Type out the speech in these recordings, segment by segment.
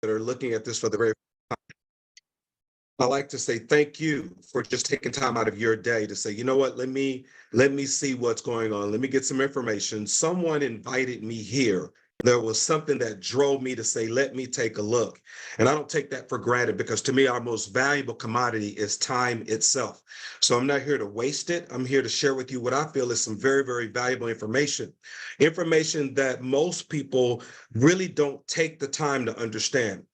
that are looking at this for the very first time, I like to say thank you for just taking time out of your day to say, you know what, let me see what's going on. Let me get some information. Someone invited me here. There was something that drove me to say, let me take a look. And I don't take that for granted because to me, our most valuable commodity is time itself. So I'm not here to waste it. I'm here to share with you what I feel is some very, very valuable information that most people really don't take the time to understand.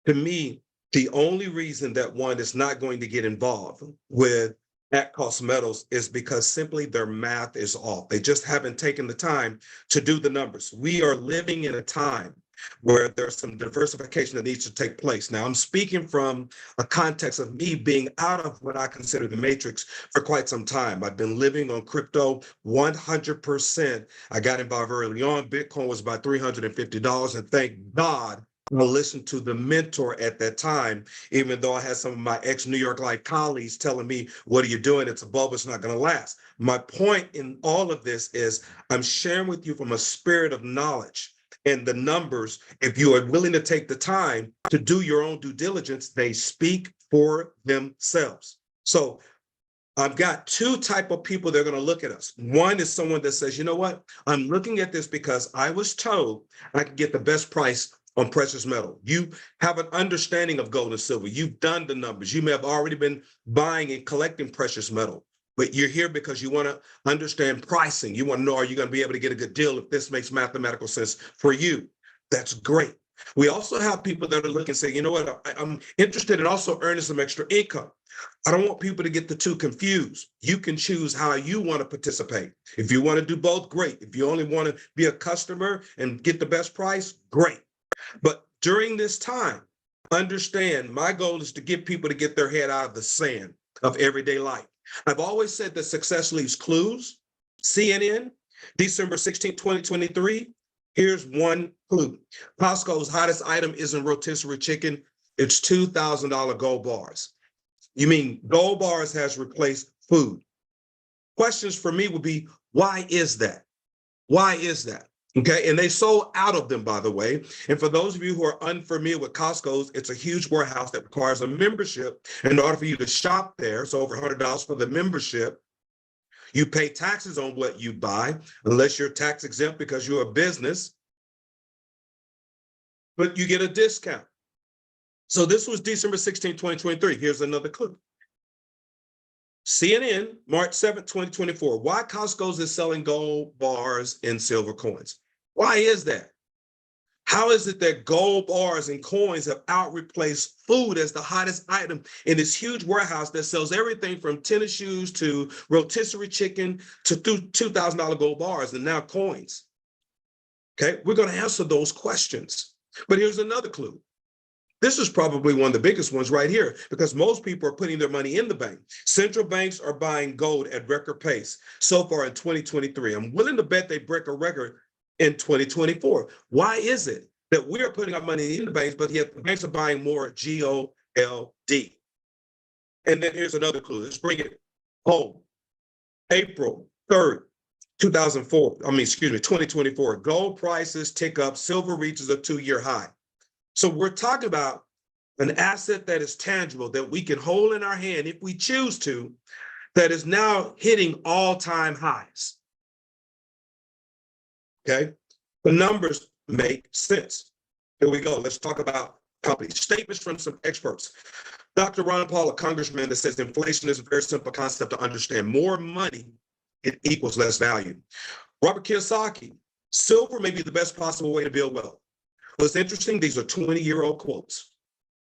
To me, the only reason that one is not going to get involved with at-cost metals is because simply their math is off. They just haven't taken the time to do the numbers. We are living in a time where there's some diversification that needs to take place. Now, I'm speaking from a context of me being out of what I consider the matrix for quite some time. I've been living on crypto 100%. I got involved early on. Bitcoin was about $350, and thank God I listened to the mentor at that time, even though I had some of my ex-New York Life colleagues telling me, what are you doing? It's a bubble, it's not going to last. My point in all of this is I'm sharing with you from a spirit of knowledge. And the numbers, if you are willing to take the time to do your own due diligence, they speak for themselves. So I've got two type of people that are going to look at us. One is someone that says, you know what, I'm looking at this because I was told I could get the best price on precious metal. You have an understanding of gold and silver. You've done the numbers. You may have already been buying and collecting precious metal, but you're here because you want to understand pricing. You want to know, are you going to be able to get a good deal if this makes mathematical sense for you? That's great. We also have people that are looking and say, you know what, I'm interested in also earning some extra income. I don't want people to get the two confused. You can choose how you want to participate. If you want to do both, great. If you only want to be a customer and get the best price, great. But during this time, understand my goal is to get people to get their head out of the sand of everyday life. I've always said that success leaves clues. CNN, December 16, 2023. Here's one clue. Costco's hottest item isn't rotisserie chicken. It's $2,000 gold bars. You mean gold bars has replaced food? Questions for me would be, why is that? Why is that? Okay, and they sold out of them, by the way. And for those of you who are unfamiliar with Costco's, it's a huge warehouse that requires a membership in order for you to shop there. It's over $100 for the membership. You pay taxes on what you buy, unless you're tax exempt because you're a business, but you get a discount. So this was December 16, 2023. Here's another clue. CNN, March 7, 2024. Why Costco's is selling gold bars and silver coins? Why is that? How is it that gold bars and coins have out-replaced food as the hottest item in this huge warehouse that sells everything from tennis shoes to rotisserie chicken to $2,000 gold bars and now coins? Okay, we're going to answer those questions. But here's another clue. This is probably one of the biggest ones right here because most people are putting their money in the bank. Central banks are buying gold at record pace so far in 2023. I'm willing to bet they break a record in 2024. Why is it that we're putting our money in the banks, but yet the banks are buying more GOLD? And then here's another clue. Let's bring it home. April 3rd, 2024. Gold prices tick up, silver reaches a 2-year high. So we're talking about an asset that is tangible, that we can hold in our hand if we choose to, that is now hitting all-time highs. Okay, the numbers make sense. Here we go. Let's talk about companies. Statements from some experts. Dr. Ron Paul, a congressman, that says inflation is a very simple concept to understand. More money, it equals less value. Robert Kiyosaki, silver may be the best possible way to build wealth. What's interesting, these are 20-year-old quotes.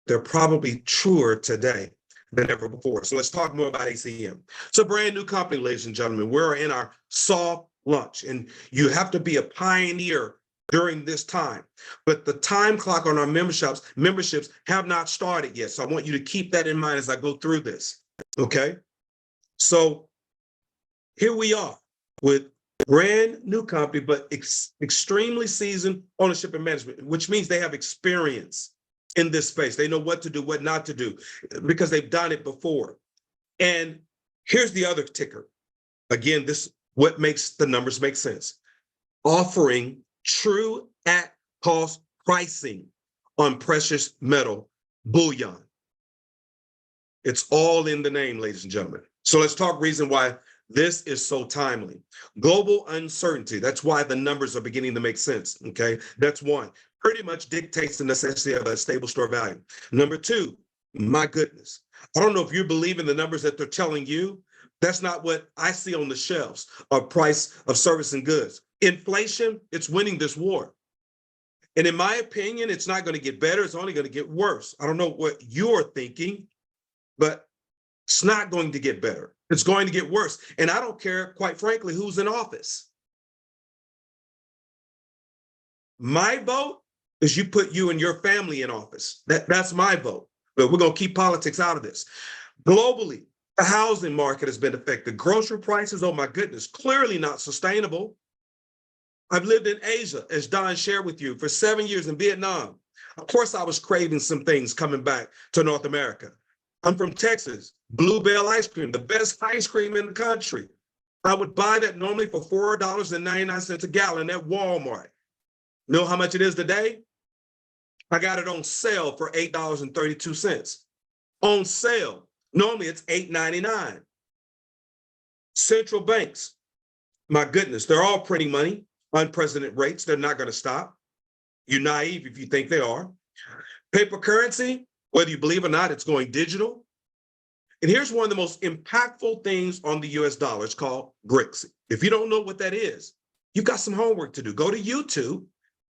They're probably truer today than ever before. So let's talk more about ACM. It's a brand new company, ladies and gentlemen. We're in our soft launch, and you have to be a pioneer during this time. But the time clock on our memberships have not started yet. So I want you to keep that in mind as I go through this, okay? So here we are with brand new company, but extremely seasoned ownership and management, which means they have experience in this space. They know what to do, what not to do, because they've done it before. And here's the other ticker. Again, this what makes the numbers make sense. Offering true at-cost pricing on precious metal bullion. It's all in the name, ladies and gentlemen. So let's talk reason why this is so timely. Global uncertainty. That's why the numbers are beginning to make sense. Okay. That's one. Pretty much dictates the necessity of a stable store value. Number two, my goodness. I don't know if you believe in the numbers that they're telling you. That's not what I see on the shelves of price of service and goods. Inflation, it's winning this war. And in my opinion, it's not going to get better. It's only going to get worse. I don't know what you're thinking, but it's not going to get better. It's going to get worse. And I don't care, quite frankly, who's in office. My vote is you put you and your family in office. That's my vote. But we're going to keep politics out of this. Globally, the housing market has been affected. Grocery prices, oh my goodness, clearly not sustainable. I've lived in Asia, as Don shared with you, for 7 years in Vietnam. Of course, I was craving some things coming back to North America. I'm from Texas, Bluebell ice cream, the best ice cream in the country. I would buy that normally for $4.99 a gallon at Walmart. Know how much it is today? I got it on sale for $8.32. On sale. Normally it's $8.99. Central banks, my goodness, they're all printing money, unprecedented rates. They're not going to stop. You're naive if you think they are. Paper currency, whether you believe or not, it's going digital. And here's one of the most impactful things on the US dollar. It's called BRICS. If you don't know what that is, you've got some homework to do. Go to YouTube,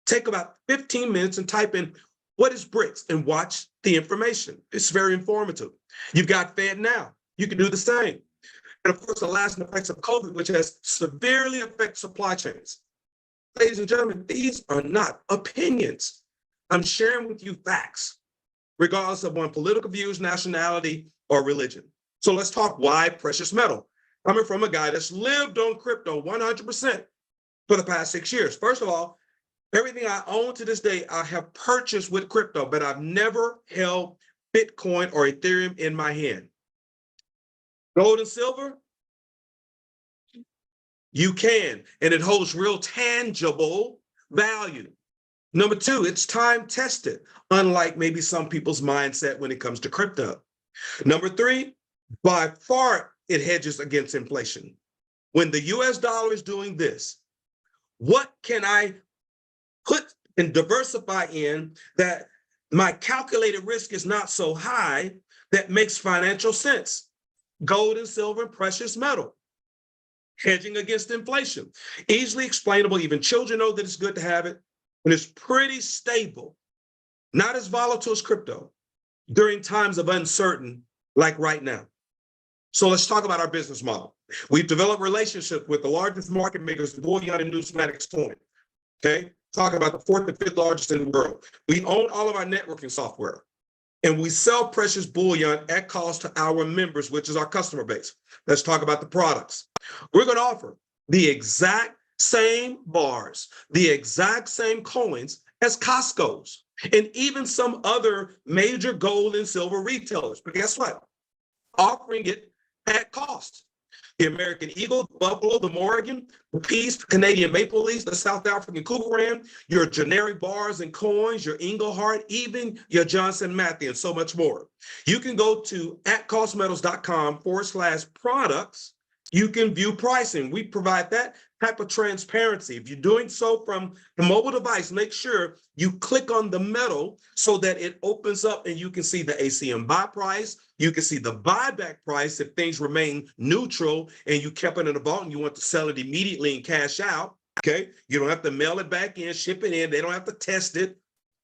take about 15 minutes and type in what is BRICS and watch the information. It's very informative. You've got Fed now. You can do the same. And of course, the lasting effects of COVID, which has severely affected supply chains. Ladies and gentlemen, these are not opinions. I'm sharing with you facts, regardless of one's political views, nationality, or religion. So let's talk why precious metal. Coming from a guy that's lived on crypto 100% for the past 6 years. First of all, everything I own to this day, I have purchased with crypto, but I've never held Bitcoin or Ethereum in my hand. Gold and silver, you can, and it holds real tangible value. Number two, it's time tested, unlike maybe some people's mindset when it comes to crypto. Number three, by far, it hedges against inflation. When the US dollar is doing this, what can I put and diversify in that my calculated risk is not so high that makes financial sense? Gold and silver and precious metal. Hedging against inflation. Easily explainable. Even children know that it's good to have it. And it's pretty stable. Not as volatile as crypto during times of uncertainty like right now. So let's talk about our business model. We've developed relationships with the largest market makers, bullion and numismatics coin. Okay? Talking about the fourth and fifth largest in the world. We own all of our networking software. And we sell precious bullion at cost to our members, which is our customer base. Let's talk about the products. We're going to offer the exact same bars, the exact same coins as Costco's, and even some other major gold and silver retailers. But guess what? Offering it at cost. The American Eagle, the Buffalo, the Morgan, the Peace, the Canadian Maple Leafs, the South African Cougaran, your generic bars and coins, your Engelhart, even your Johnson Matthey, and so much more. You can go to atcostmetals.com/products. You can view pricing. We provide that type of transparency. If you're doing so from the mobile device, make sure you click on the metal so that it opens up and you can see the ACM buy price. You can see the buyback price if things remain neutral and you kept it in a vault and you want to sell it immediately and cash out. Okay. You don't have to mail it back in, ship it in. They don't have to test it.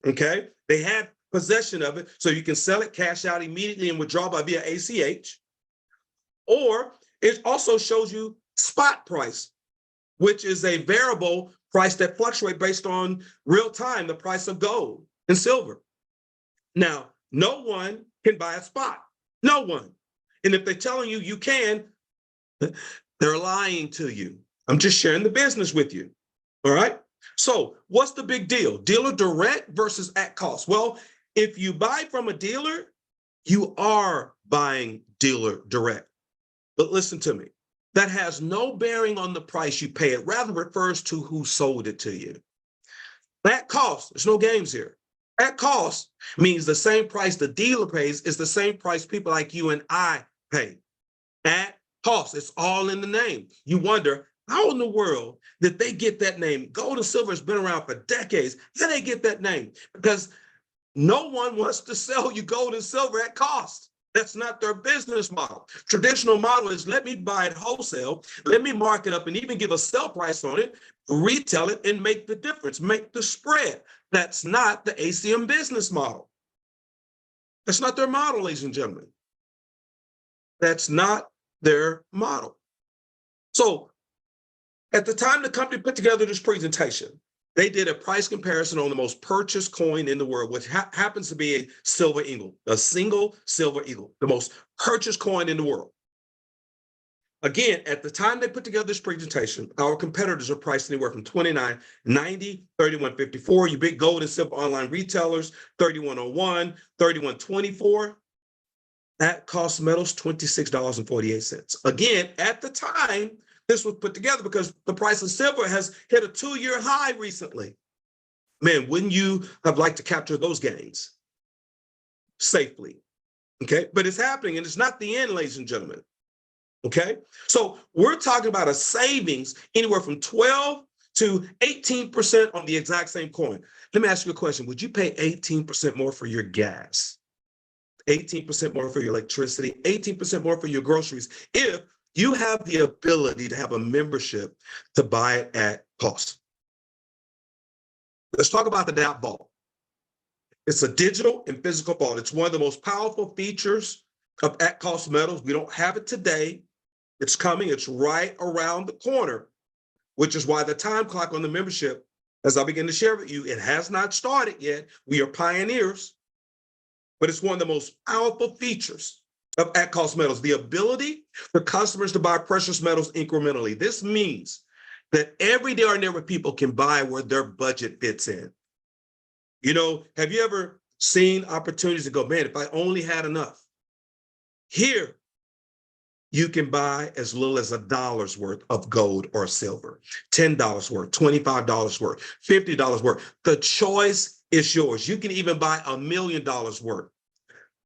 Okay. They have possession of it. So you can sell it, cash out immediately and withdraw by via ACH. Or it also shows you spot price, which is a variable price that fluctuates based on real time, the price of gold and silver. Now, no one can buy a spot. No one. And if they're telling you you can, they're lying to you. I'm just sharing the business with you. All right. So what's the big deal? Dealer direct versus at cost. Well, if you buy from a dealer, you are buying dealer direct. But listen to me. That has no bearing on the price you pay. It rather refers to who sold it to you. At cost, there's no games here. At cost means the same price the dealer pays is the same price people like you and I pay. At cost, it's all in the name. You wonder, how in the world did they get that name? Gold and silver has been around for decades. How did they get that name? Because no one wants to sell you gold and silver at cost. That's not their business model. Traditional model is let me buy it wholesale, let me mark it up and even give a sell price on it, retail it and make the difference, make the spread. That's not the ACM business model. That's not their model, ladies and gentlemen. That's not their model. So at the time the company put together this presentation, they did a price comparison on the most purchased coin in the world, which happens to be a silver eagle, a single silver eagle, the most purchased coin in the world. Again, at the time they put together this presentation, our competitors are priced anywhere from $29.90, $31.54. You big gold and silver online retailers, $31.01, $31.24. At cost metals, $26.48. Again, at the time, this was put together because the price of silver has hit a 2-year high recently. Man, wouldn't you have liked to capture those gains safely? Okay, but it's happening and it's not the end, ladies and gentlemen. Okay, so we're talking about a savings anywhere from 12 to 18% on the exact same coin. Let me ask you a question. Would you pay 18% more for your gas? 18% more for your electricity, 18% more for your groceries if you have the ability to have a membership to buy it at cost. Let's talk about the DAP vault. It's a digital and physical vault. It's one of the most powerful features of at cost metals. We don't have it today. It's coming. It's right around the corner, which is why the time clock on the membership, as I begin to share with you, it has not started yet. We are pioneers. But it's one of the most powerful features of at-cost metals, the ability for customers to buy precious metals incrementally. This means that everyday ordinary people can buy where their budget fits in. You know, have you ever seen opportunities to go, man, if I only had enough? Here, you can buy as little as $1 worth of gold or silver, $10 worth, $25 worth, $50 worth. The choice is yours. You can even buy $1 million worth.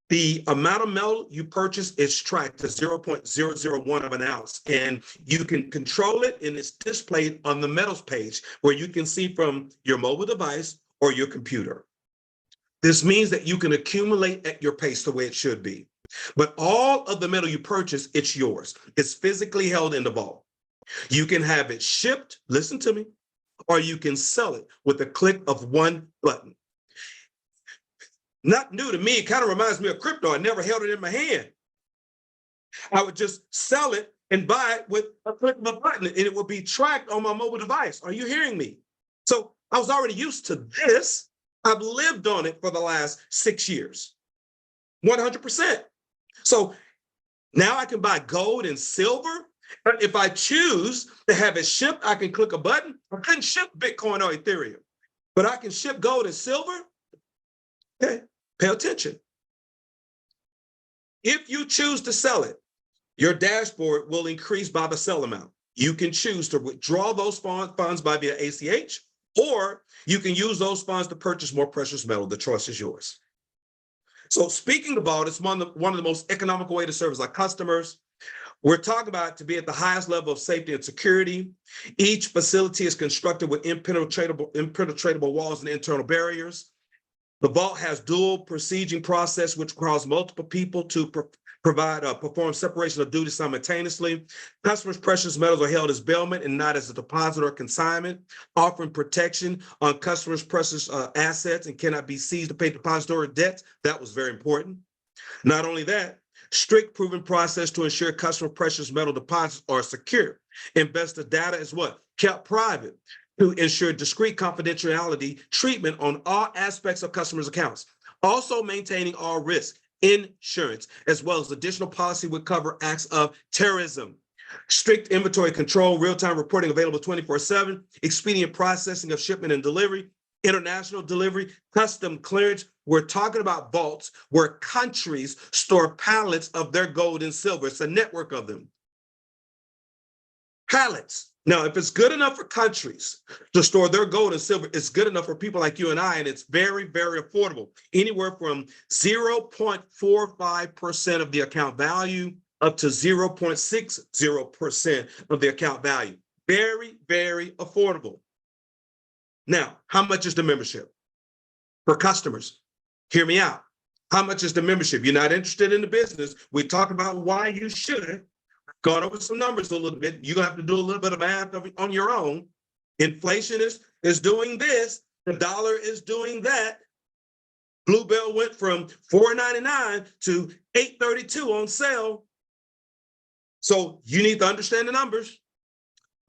The amount of metal you purchase is tracked to 0.001 of an ounce, and you can control it, and it's displayed on the metals page where you can see from your mobile device or your computer. This means that you can accumulate at your pace the way it should be. But all of the metal you purchase, it's yours. It's physically held in the vault. You can have it shipped, listen to me, or you can sell it with a click of one button. Not new to me. It kind of reminds me of crypto. I never held it in my hand. I would just sell it and buy it with a click of a button, and it would be tracked on my mobile device. Are you hearing me? So I was already used to this. I've lived on it for the last 6 years, 100%. So now I can buy gold and silver. But if I choose to have it shipped, I can click a button. I couldn't ship Bitcoin or Ethereum, but I can ship gold and silver. Okay, pay attention. If you choose to sell it, your dashboard will increase by the sell amount. You can choose to withdraw those funds by via ACH, or you can use those funds to purchase more precious metal. The choice is yours. So speaking about, it's one of the most economical way to service our customers. We're talking about to be at the highest level of safety and security. Each facility is constructed with impenetratable walls and internal barriers. The vault has dual procedure process, which requires multiple people to perform separation of duty simultaneously. Customers' precious metals are held as bailment and not as a deposit or consignment, offering protection on customers' precious assets and cannot be seized to pay depository debts. That was very important. Not only that, strict proven process to ensure customer precious metal deposits are secure. Investor data is what? Kept private to ensure discrete confidentiality treatment on all aspects of customers' accounts. Also maintaining all risk, insurance, as well as additional policy would cover acts of terrorism. Strict inventory control, real-time reporting available 24/7, expedient processing of shipment and delivery, international delivery, custom clearance. We're talking about vaults where countries store pallets of their gold and silver. It's a network of them. Pallets Now, if it's good enough for countries to store their gold and silver, it's good enough for people like you and I, and it's very, very affordable. Anywhere from 0.45% of the account value up to 0.60% of the account value. Very, very affordable. Now, how much is the membership? For customers, hear me out. How much is the membership? You're not interested in the business. We talked about why you should. Gone over some numbers a little bit. You're gonna have to do a little bit of math on your own. Inflation is doing this. The dollar is doing that. Bluebell went from $4.99 to $8.32 on sale. So you need to understand the numbers.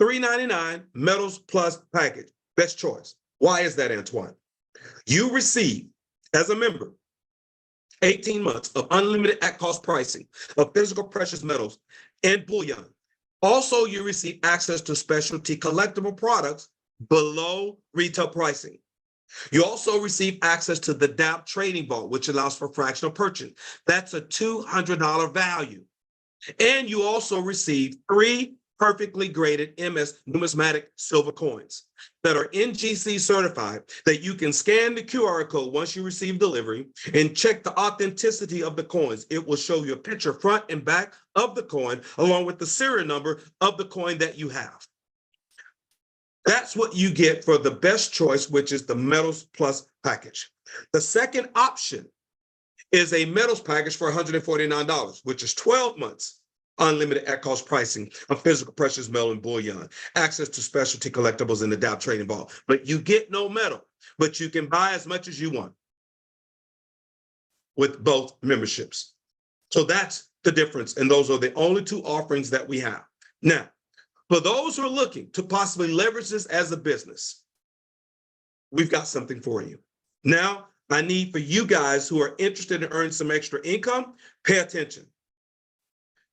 $3.99 metals plus package. Best choice. Why is that, Antoine? You receive, as a member, 18 months of unlimited at-cost pricing of physical precious metals and bullion. Also, you receive access to specialty collectible products below retail pricing. You also receive access to the DAP trading vault, which allows for fractional purchase. That's a $200 value. And you also receive 3 perfectly graded MS numismatic silver coins that are NGC certified, that you can scan the QR code once you receive delivery and check the authenticity of the coins. It will show you a picture front and back of the coin along with the serial number of the coin that you have. That's what you get for the best choice, which is the metals plus package. The second option is a metals package for $149, which is 12 months unlimited at-cost pricing of physical precious metal and bullion, access to specialty collectibles in the Dow trading vault. But you get no metal, but you can buy as much as you want with both memberships. So that's the difference. And those are the only 2 offerings that we have. Now, for those who are looking to possibly leverage this as a business, we've got something for you. Now, I need for you guys who are interested in earning some extra income, pay attention.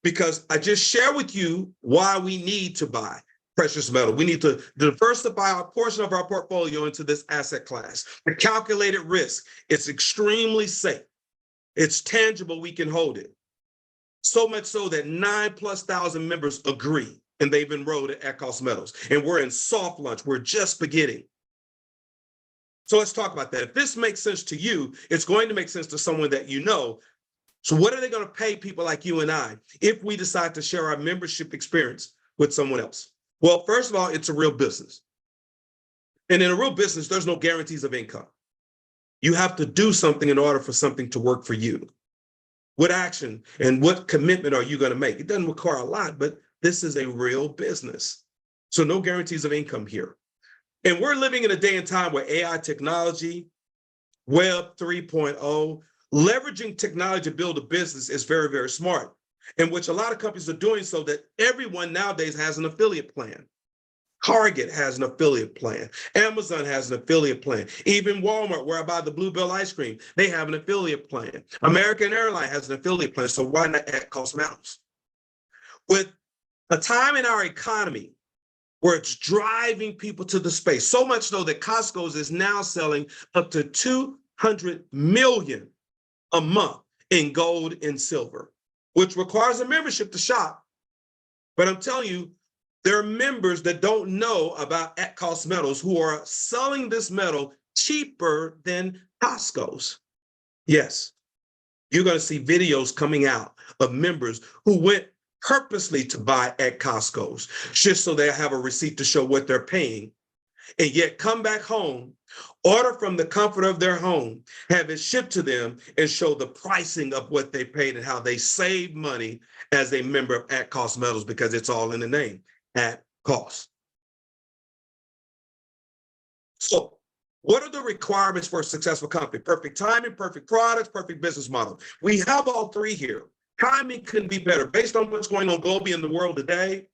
Because I just share with you why we need to buy precious metal. We need to diversify a portion of our portfolio into this asset class. The calculated risk, it's extremely safe. It's tangible, we can hold it. So much so that 9,000+ members agree, and they've enrolled at at-cost metals. And we're in soft launch, we're just beginning. So let's talk about that. If this makes sense to you, it's going to make sense to someone that you know. So what are they going to pay people like you and I if we decide to share our membership experience with someone else? Well, first of all, it's a real business. And in a real business, there's no guarantees of income. You have to do something in order for something to work for you. What action and what commitment are you going to make? It doesn't require a lot, but this is a real business. So no guarantees of income here. And we're living in a day and time where AI technology, Web 3.0, leveraging technology to build a business is very, very smart, in which a lot of companies are doing so that everyone nowadays has an affiliate plan. Target has an affiliate plan. Amazon has an affiliate plan. Even Walmart, where I buy the Bluebell ice cream, they have an affiliate plan. American Airlines has an affiliate plan, so why not at-cost metals? With a time in our economy where it's driving people to the space, so much so that Costco is now selling up to $200 million a month in gold and silver, which requires a membership to shop. But I'm telling you, there are members that don't know about at-cost metals who are selling this metal cheaper than Costco's. Yes, you're going to see videos coming out of members who went purposely to buy at Costco's just so they have a receipt to show what they're paying, and yet come back home, order from the comfort of their home, have it shipped to them, and show the pricing of what they paid and how they save money as a member of at-cost metals, because it's all in the name, at cost. So what are the requirements for a successful company? Perfect timing, perfect products, perfect business model. We have all 3 here. Timing couldn't be better. Based on what's going on globally in the world today,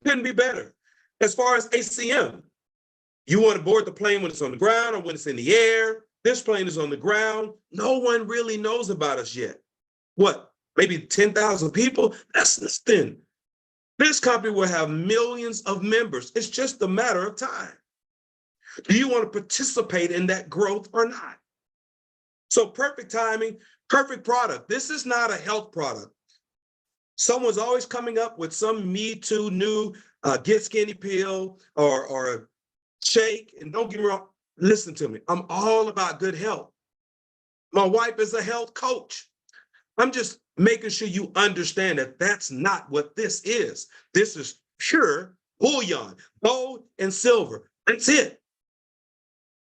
couldn't be better. As far as ACM, you want to board the plane when it's on the ground or when it's in the air. This plane is on the ground. No one really knows about us yet. What? Maybe 10,000 people? That's nothing. This company will have millions of members. It's just a matter of time. Do you want to participate in that growth or not? So perfect timing, perfect product. This is not a health product. Someone's always coming up with some Me Too new Get Skinny Pill or a shake. And don't get me wrong, listen to me. I'm all about good health. My wife is a health coach. I'm just making sure you understand that that's not what this is. This is pure bullion, gold and silver. That's it.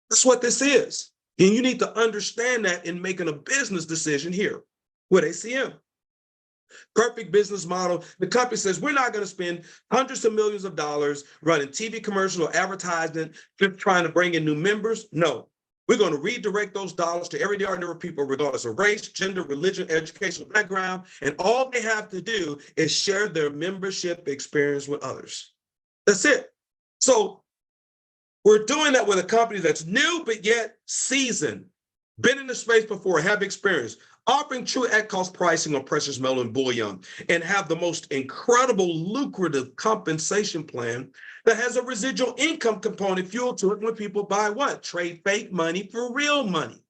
That's what this is. And you need to understand that in making a business decision here with ACM. Perfect business model. The company says we're not going to spend hundreds of millions of dollars running TV commercial or advertisement, just trying to bring in new members. No, we're going to redirect those dollars to everyday ordinary people, regardless of race, gender, religion, educational background. And all they have to do is share their membership experience with others. That's it. So we're doing that with a company that's new, but yet seasoned, been in the space before, have experience, offering true at-cost pricing on precious metal and bullion, and have the most incredible lucrative compensation plan that has a residual income component fueled to it when people buy what? Trade fake money for real money.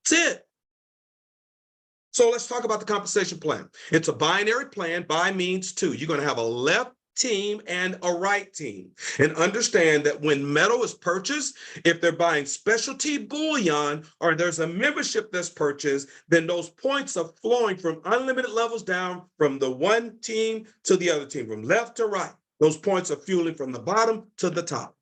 That's it. So let's talk about the compensation plan. It's a binary plan. Buy means two. You're going to have a left team and a right team. And understand that when metal is purchased, if they're buying specialty bullion or there's a membership that's purchased, then those points are flowing from unlimited levels down from the one team to the other team, from left to right. Those points are fueling from the bottom to the top.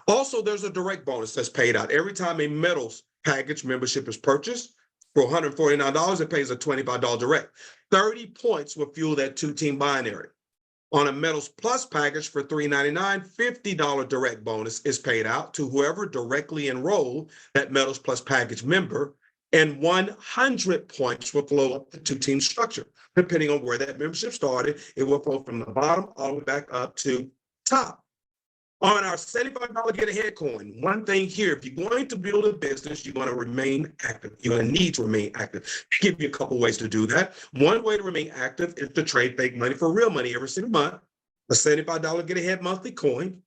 Also, there's a direct bonus that's paid out every time a metals package membership is purchased. For $149, it pays a $25 direct. 30 points will fuel that two-team binary. On a Metals Plus package for $399, $50 direct bonus is paid out to whoever directly enrolled that Metals Plus package member, and 100 points will flow up the two-team structure. Depending on where that membership started, it will flow from the bottom all the way back up to top. On our $75 get ahead coin, one thing here, if you're going to build a business, you're going to remain active. You're going to need to remain active. I'll give you a couple ways to do that. One way to remain active is to trade fake money for real money every single month. A $75 get ahead monthly coin.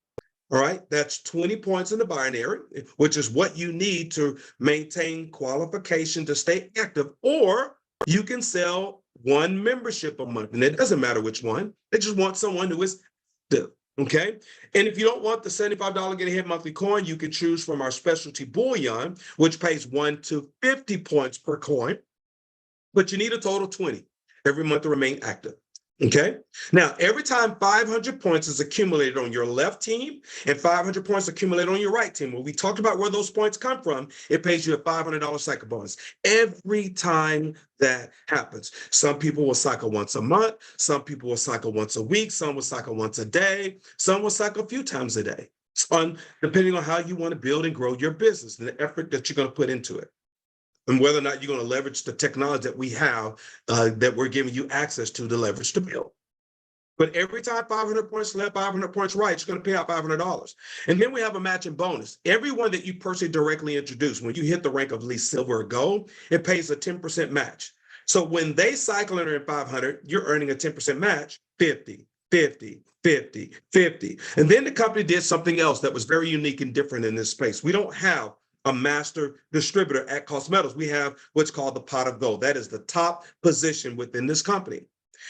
All right, that's 20 points in the binary, which is what you need to maintain qualification to stay active. Or you can sell one membership a month, and it doesn't matter which one. They just want someone who is active. Okay. And if you don't want the $75 get ahead monthly coin, you can choose from our specialty bullion, which pays 1 to 50 points per coin, but you need a total 20 every month to remain active. Okay. Now, every time 500 points is accumulated on your left team and 500 points accumulated on your right team, when we talked about where those points come from, it pays you a $500 cycle bonus every time that happens. Some people will cycle once a month. Some people will cycle once a week. Some will cycle once a day. Some will cycle a few times a day, depending on how you want to build and grow your business and the effort that you're going to put into it, and whether or not you're going to leverage the technology that we have that we're giving you access to leverage to build. But every time 500 points left, 500 points right, it's going to pay out $500. And then we have a matching bonus. Everyone that you personally directly introduce, when you hit the rank of at least silver or gold, it pays a 10% match. So when they cycle and earn 500, you're earning a 10% match, 50, 50, 50, 50. And then the company did something else that was very unique and different in this space. We don't have a master distributor at Cost Metals. We have what's called the pot of gold. That is the top position within this company.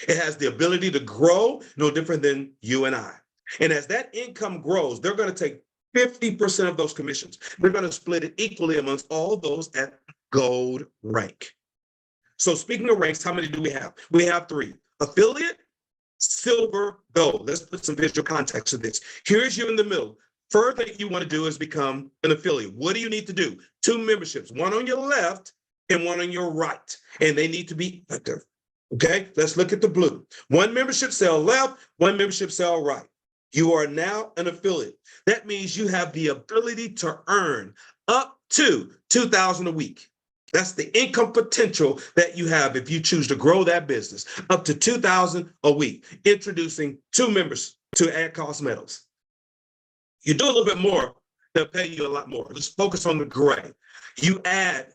It has the ability to grow, no different than you and I. And as that income grows, they're going to take 50% of those commissions. They're going to split it equally amongst all those at gold rank. So speaking of ranks, how many do we have? We have 3. Affiliate, silver, gold. Let's put some visual context to this. Here's you in the middle. First thing you want to do is become an affiliate. What do you need to do? 2 memberships, one on your left and one on your right, and they need to be active. Okay, let's look at the blue. 1 membership cell left, 1 membership cell right. You are now an affiliate. That means you have the ability to earn up to $2,000 a week. That's the income potential that you have if you choose to grow that business, up to $2,000 a week. Introducing 2 members to At Cost Metals. You do a little bit more, they'll pay you a lot more. Let's focus on the gray. You add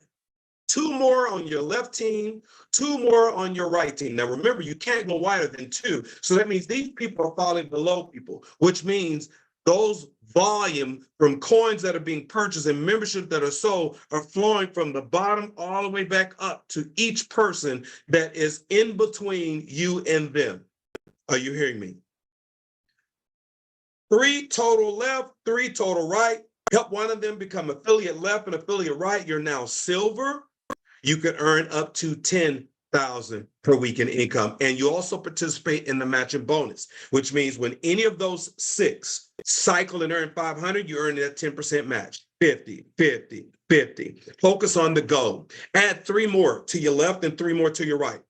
2 more on your left team, 2 more on your right team. Now, remember, you can't go wider than 2. So that means these people are falling below people, which means those volume from coins that are being purchased and membership that are sold are flowing from the bottom all the way back up to each person that is in between you and them. Are you hearing me? 3 total left, 3 total right. Help one of them become affiliate left and affiliate right. You're now silver. You can earn up to 10,000 per week in income. And you also participate in the matching bonus, which means when any of those 6 cycle and earn 500, you earn that 10% match. 50, 50, 50. Focus on the goal. Add 3 more to your left and 3 more to your right.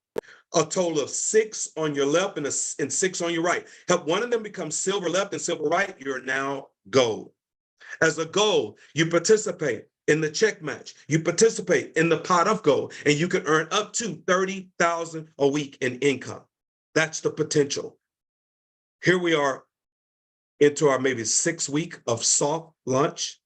A total of 6 on your left and 6 on your right. Help one of them become silver left and silver right. You're now gold. As a gold, you participate in the check match. You participate in the pot of gold, and you can earn up to 30,000 a week in income. That's the potential. Here we are into our maybe 6th week of soft launch.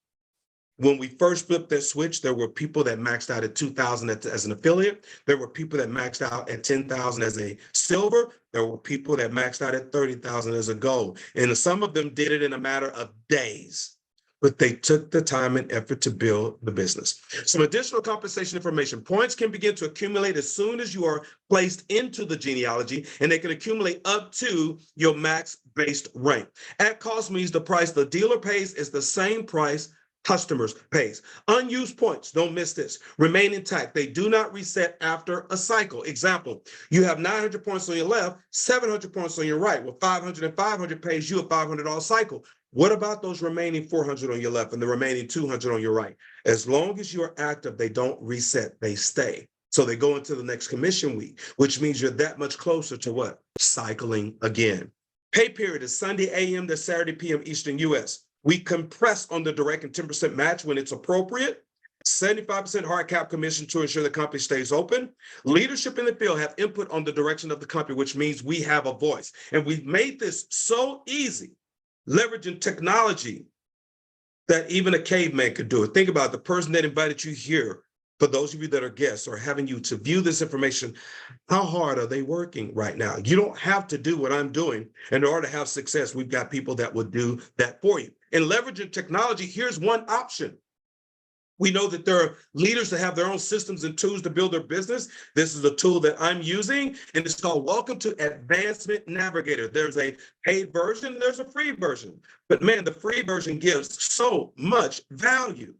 When we first flipped that switch, there were people that maxed out at 2,000 as an affiliate. There were people that maxed out at 10,000 as a silver. There were people that maxed out at 30,000 as a gold. And some of them did it in a matter of days, but they took the time and effort to build the business. Some additional compensation information. Points can begin to accumulate as soon as you are placed into the genealogy, and they can accumulate up to your max-based rank. At cost means the price the dealer pays is the same price customers pays. Unused points, don't miss this, remain intact. They do not reset after a cycle. Example, you have 900 points on your left, 700 points on your right. Well, 500 and 500 pays you a $500 cycle. What about those remaining 400 on your left and the remaining 200 on your right? As long as you're active, they don't reset, they stay. So they go into the next commission week, which means you're that much closer to what? Cycling again. Pay period is Sunday a.m. to Saturday p.m. Eastern U.S. We compress on the direct and 10% match when it's appropriate. 75% hard cap commission to ensure the company stays open. Leadership in the field have input on the direction of the company, which means we have a voice. And we've made this so easy, leveraging technology, that even a caveman could do it. Think about the person that invited you here. For those of you that are guests or having you to view this information, how hard are they working right now? You don't have to do what I'm doing. In order to have success, we've got people that will do that for you. In leveraging technology, here's one option. We know that there are leaders that have their own systems and tools to build their business. This is a tool that I'm using, and it's called Welcome to Advancement Navigator. There's a paid version, there's a free version. But man, the free version gives so much value.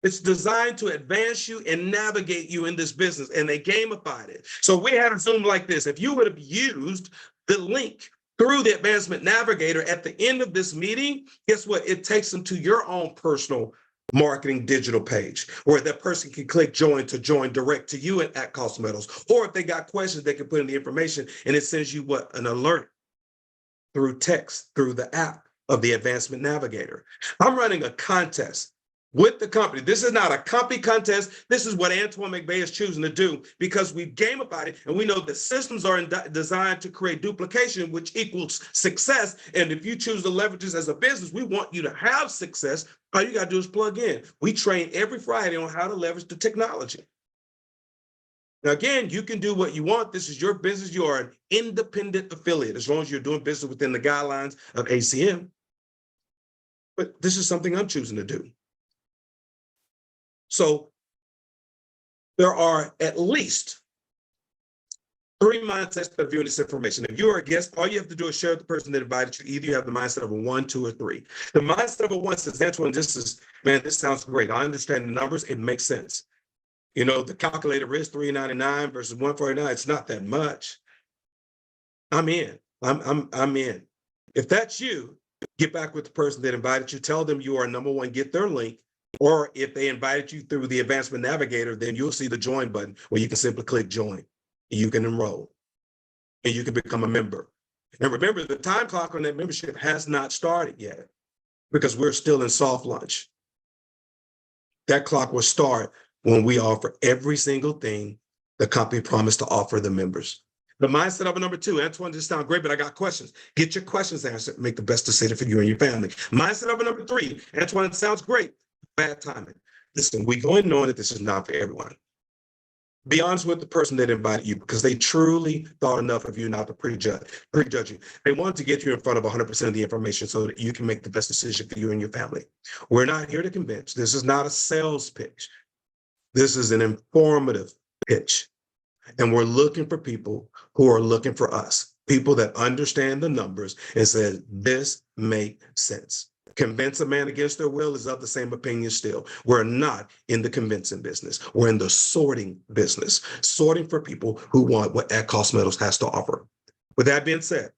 It's designed to advance you and navigate you in this business, and they gamified it. So we had a Zoom like this. If you would have used the link through the Advancement Navigator at the end of this meeting, guess what? It takes them to your own personal marketing digital page where that person can click join to join direct to you at Cost Metals. Or if they got questions, they can put in the information, and it sends you what? An alert through text, through the app of the Advancement Navigator. I'm running a contest with the company. This is not a company contest. This is what Antoine McVay is choosing to do because we've gamified it, and we know that systems are designed to create duplication, which equals success. And if you choose to leverage this as a business, we want you to have success. All you got to do is plug in. We train every Friday on how to leverage the technology. Now, again, you can do what you want. This is your business. You are an independent affiliate as long as you're doing business within the guidelines of ACM. But this is something I'm choosing to do. So there are at least 3 mindsets of viewing this information. If you are a guest, all you have to do is share with the person that invited you. Either you have the mindset of a 1, 2, or 3. The mindset of a 1 says, Antoine, this sounds great. I understand the numbers. It makes sense. You know, the calculated risk, $399 versus $149, it's not that much. I'm in. I'm in. If that's you, get back with the person that invited you. Tell them you are number 1, get their link. Or if they invited you through the Advancement Navigator, then you'll see the join button where you can simply click join. And you can enroll and you can become a member. And remember, the time clock on that membership has not started yet because we're still in soft launch. That clock will start when we offer every single thing the company promised to offer the members. The mindset of a number 2, Antoine, this sounds great, but I got questions. Get your questions answered. Make the best decision for you and your family. Mindset of a number 3, Antoine, sounds great. Bad timing. Listen, we go in knowing that this is not for everyone. Be honest with the person that invited you because they truly thought enough of you not to prejudge you. They want to get you in front of 100% of the information so that you can make the best decision for you and your family. We're not here to convince. This is not a sales pitch. This is an informative pitch. And we're looking for people who are looking for us. People that understand the numbers and said, this makes sense. Convince a man against their will is of the same opinion still. We're not in the convincing business. We're in the sorting business, sorting for people who want what Cost Metals has to offer. With that being said,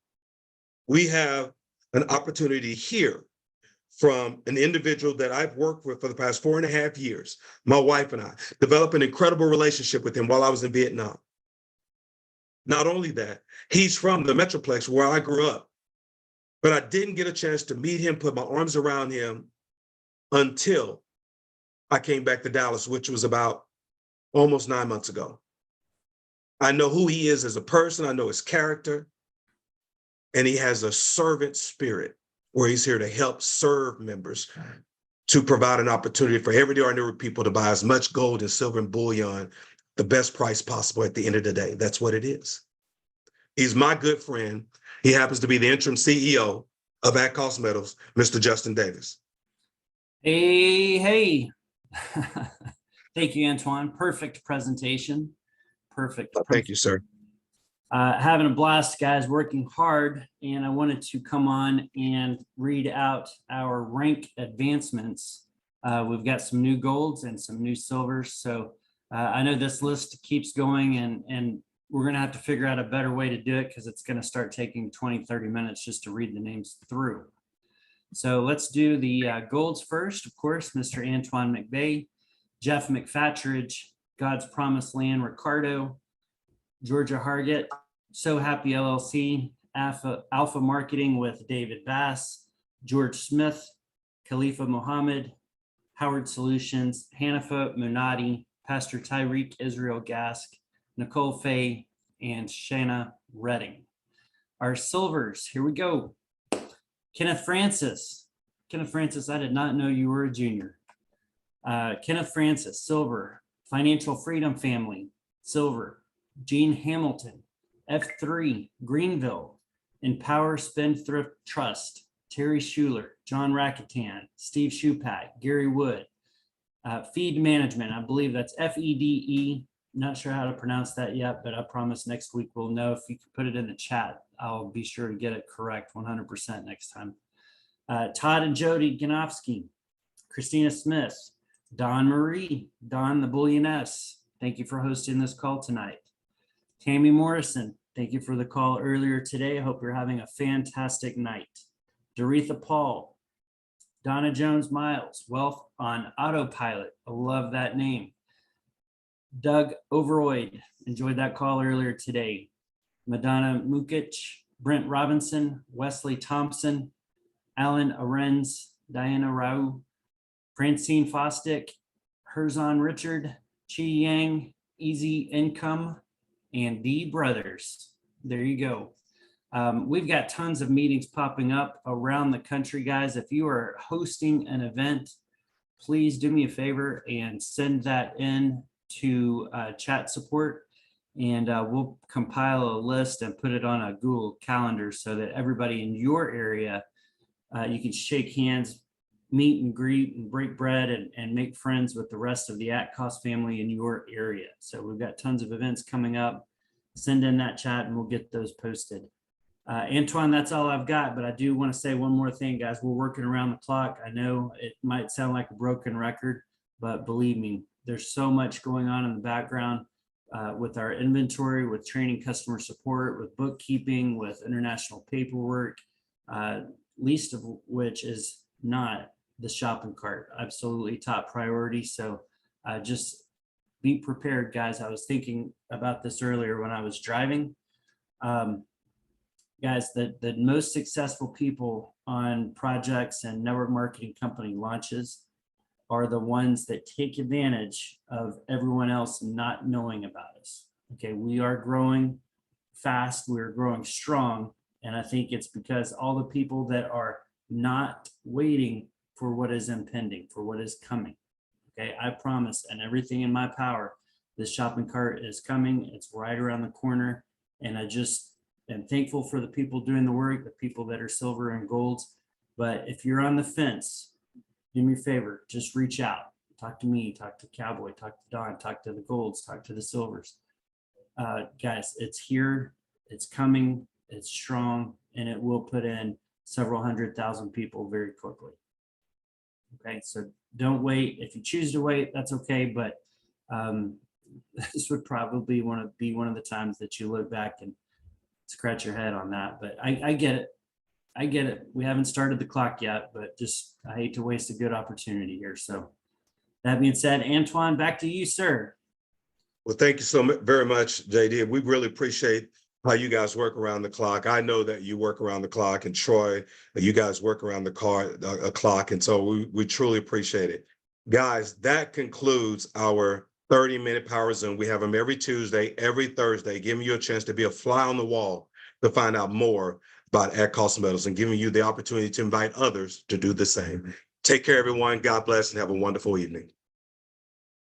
we have an opportunity here from an individual that I've worked with for the past 4.5 years, my wife and I, developed an incredible relationship with him while I was in Vietnam. Not only that, he's from the Metroplex where I grew up, but I didn't get a chance to meet him, put my arms around him until I came back to Dallas, which was about almost 9 months ago. I know who he is as a person. I know his character, and he has a servant spirit where he's here to help serve members, to provide an opportunity for everyday ordinary people to buy as much gold and silver and bullion, the best price possible at the end of the day. That's what it is. He's my good friend. He happens to be the interim CEO of Cost Metals, Mr. Justin Davis. Hey. Thank you, Antoine. Perfect presentation. Perfect. Thank you, sir. Having a blast, guys, working hard. And I wanted to come on and read out our rank advancements. We've got some new golds and some new silvers. So I know this list keeps going, and we're going to have to figure out a better way to do it because it's going to start taking 20, 30 minutes just to read the names through. So let's do the golds first. Of course, Mr. Antoine McVeigh, Jeff McFatridge, God's Promised Land, Ricardo, Georgia Hargett, So Happy LLC, Alpha Marketing with David Bass, George Smith, Khalifa Mohammed, Howard Solutions, Hanifa Munadi, Pastor Tyreek Israel Gask, Nicole Fay, and Shana Redding. Our silvers, here we go. Kenneth Francis. Kenneth Francis, I did not know you were a junior. Kenneth Francis, silver. Financial Freedom Family, silver. Gene Hamilton, F3, Greenville. Empower Spendthrift Trust, Terry Schuler, John Rakatan, Steve Shupak, Gary Wood. Feed Management, I believe that's FEDE. Not sure how to pronounce that yet, but I promise next week we'll know. If you can put it in the chat, I'll be sure to get it correct 100% next time. Todd and Jody Ganofsky, Christina Smith, Don Marie, Don the Bullioness. Thank you for hosting this call tonight. Tammy Morrison, thank you for the call earlier today. I hope you're having a fantastic night. Doretha Paul, Donna Jones Miles, Wealth on Autopilot. I love that name. Doug Overoyd, enjoyed that call earlier today. Madonna Mukic, Brent Robinson, Wesley Thompson, Alan Arens, Diana Rao, Francine Fostick, Herzon Richard, Chi Yang, Easy Income, and D Brothers. There you go. We've got tons of meetings popping up around the country, guys. If you are hosting an event, please do me a favor and send that in to chat support, and we'll compile a list and put it on a Google Calendar so that everybody in your area, you can shake hands, meet and greet and break bread and make friends with the rest of the Cost family in your area. So we've got tons of events coming up. Send in that chat and we'll get those posted. Antoine, that's all I've got, but I do want to say one more thing, guys. We're working around the clock. I know it might sound like a broken record, but believe me, there's so much going on in the background with our inventory, with training customer support, with bookkeeping, with international paperwork, least of which is not the shopping cart. Absolutely top priority. So just be prepared, guys. I was thinking about this earlier when I was driving. Guys, the most successful people on projects and network marketing company launches are the ones that take advantage of everyone else not knowing about us. Okay, we are growing fast, we're growing strong, and I think it's because all the people that are not waiting for what is impending, for what is coming. Okay, I promise, and everything in my power, this shopping cart is coming, it's right around the corner, and I just am thankful for the people doing the work, the people that are silver and golds. But if you're on the fence, do me a favor, just reach out, talk to me, talk to Cowboy, talk to Don, talk to the golds, talk to the silvers. Guys, it's here, it's coming, it's strong, and it will put in several 100,000 people very quickly. Okay, so don't wait. If you choose to wait, that's okay, but this would probably be one of the times that you look back and scratch your head on that. But I get it. I get it. We haven't started the clock yet, but just I hate to waste a good opportunity here. So that being said, Antoine, back to you, sir. Well, thank you very much, JD. We really appreciate how you guys work around the clock. I know that you work around the clock, and Troy, you guys work around the clock. And so we truly appreciate it. Guys, that concludes our 30-minute Power Zoom. We have them every Tuesday, every Thursday, giving you a chance to be a fly on the wall to find out more about At Cost Metals and giving you the opportunity to invite others to do the same. Take care, everyone. God bless and have a wonderful evening.